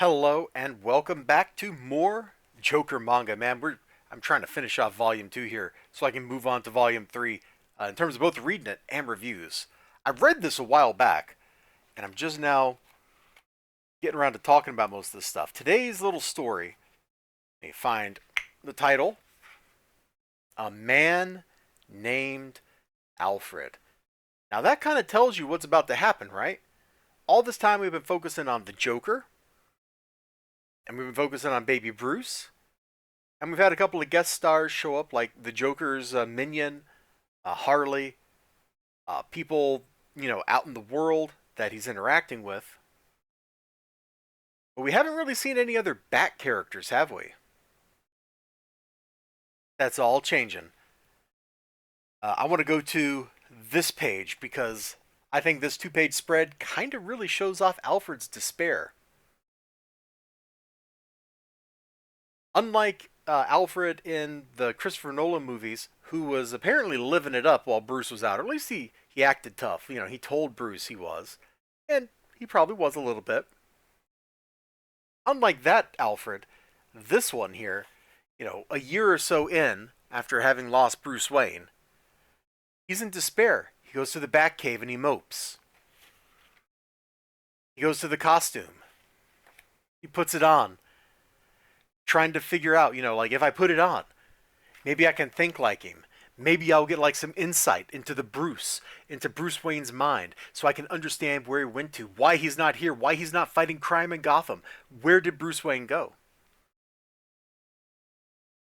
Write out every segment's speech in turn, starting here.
Hello and welcome back to more Joker manga, man. I'm trying to finish off Volume 2 here so I can move on to Volume 3 in terms of both reading it and reviews. I read this a while back, and I'm just now getting around to talking about most of this stuff. Today's little story, you find the title, A Man Named Alfred. Now that kind of tells you what's about to happen, right? All this time we've been focusing on the Joker, and we've been focusing on Baby Bruce, and we've had a couple of guest stars show up, like the Joker's minion, Harley, people, out in the world that he's interacting with. But we haven't really seen any other back characters, have we? That's all changing. I want to go to this page because I think this two-page spread kind of really shows off Alfred's despair. Unlike Alfred in the Christopher Nolan movies, who was apparently living it up while Bruce was out, or at least he acted tough. He told Bruce he was, and he probably was a little bit. Unlike that Alfred, this one here, a year or so in, after having lost Bruce Wayne, he's in despair. He goes to the Batcave and he mopes. He goes to the costume. He puts it on, trying to figure out, like if I put it on, maybe I can think like him. Maybe I'll get like some insight into Bruce Wayne's mind, so I can understand where he went to, why he's not here, why he's not fighting crime in Gotham. Where did Bruce Wayne go?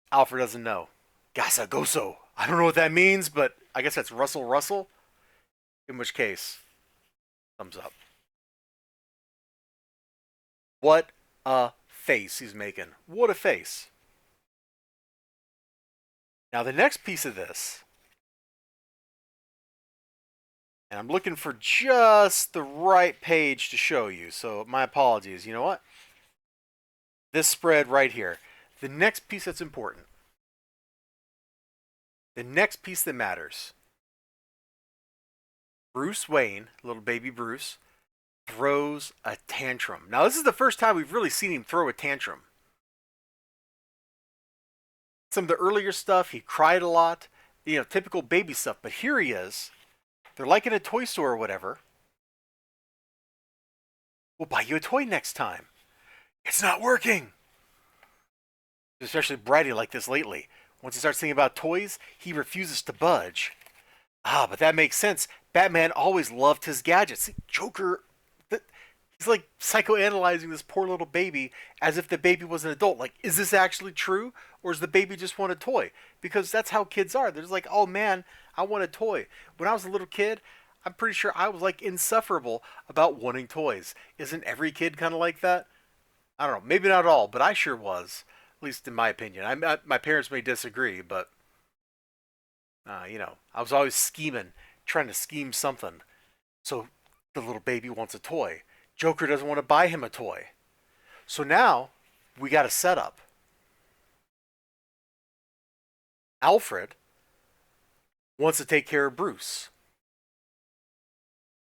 Alfred doesn't know. Gasa Goso. I don't know what that means, but I guess that's Russell Russell. In which case, thumbs up. What a face he's making. What a face. Now the next piece of this, and I'm looking for just the right page to show you, so my apologies. You know what? This spread right here. The next piece that's important. The next piece that matters. Bruce Wayne, little baby Bruce, throws a tantrum. Now this is the first time we've really seen him throw a tantrum. Some of the earlier stuff, he cried a lot, typical baby stuff. But here he is. They're like in a toy store or whatever. We'll buy you a toy next time. It's not working. Especially bratty like this lately. Once he starts thinking about toys, he refuses to budge. But that makes sense. Batman always loved his gadgets. See, Joker, he's like psychoanalyzing this poor little baby as if the baby was an adult. Like, is this actually true? Or does the baby just want a toy? Because that's how kids are. They're just like, oh man, I want a toy. When I was a little kid, I'm pretty sure I was like insufferable about wanting toys. Isn't every kid kind of like that? I don't know. Maybe not all, but I sure was. At least in my opinion. My parents may disagree, but I was always scheming, trying to scheme something. So the little baby wants a toy. Joker doesn't want to buy him a toy. So now we got a setup. Alfred wants to take care of Bruce.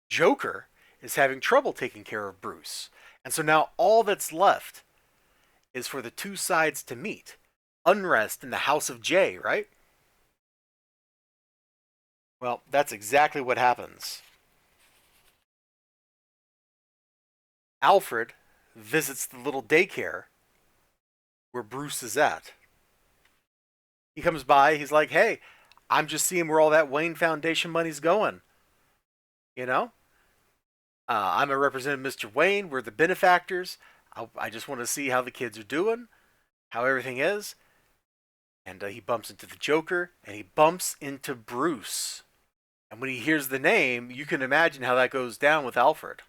Joker is having trouble taking care of Bruce. And so now all that's left is for the two sides to meet. Unrest in the House of J, right? Well, that's exactly what happens. Alfred visits the little daycare where Bruce is at. He comes by, he's like, hey, I'm just seeing where all that Wayne Foundation money's going. I'm a representative of Mr. Wayne. We're the benefactors. I just want to see how the kids are doing, how everything is. And he bumps into the Joker, and he bumps into Bruce. And when he hears the name, you can imagine how that goes down with Alfred.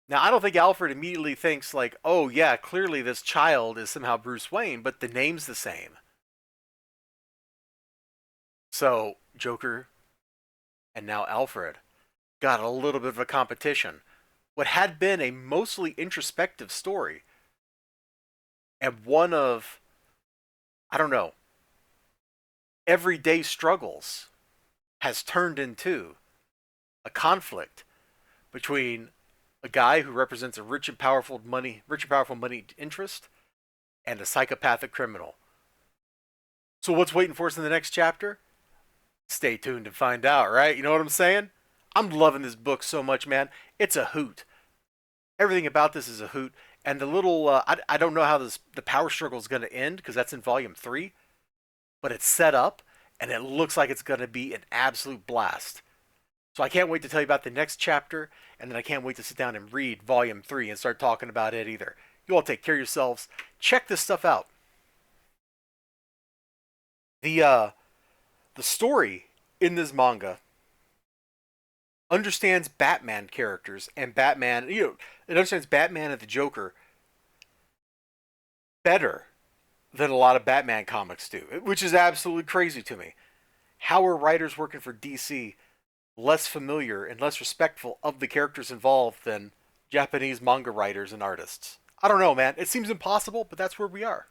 Now, I don't think Alfred immediately thinks like, oh yeah, clearly this child is somehow Bruce Wayne, but the name's the same. So, Joker and now Alfred got a little bit of a competition. What had been a mostly introspective story, and one of, I don't know, everyday struggles, has turned into a conflict between a guy who represents a rich and powerful money interest, and a psychopathic criminal. So what's waiting for us in the next chapter? Stay tuned to find out, right? You know what I'm saying? I'm loving this book so much, man. It's a hoot. Everything about this is a hoot. And the little, I don't know how the power struggle is going to end because that's in volume 3, but it's set up and it looks like it's going to be an absolute blast. So I can't wait to tell you about the next chapter, and then I can't wait to sit down and read volume 3 and start talking about it either. You all take care of yourselves. Check this stuff out. The story in this manga understands Batman characters and Batman, it understands Batman and the Joker better than a lot of Batman comics do, which is absolutely crazy to me. How are writers working for DC less familiar and less respectful of the characters involved than Japanese manga writers and artists? I don't know, man. It seems impossible, but that's where we are.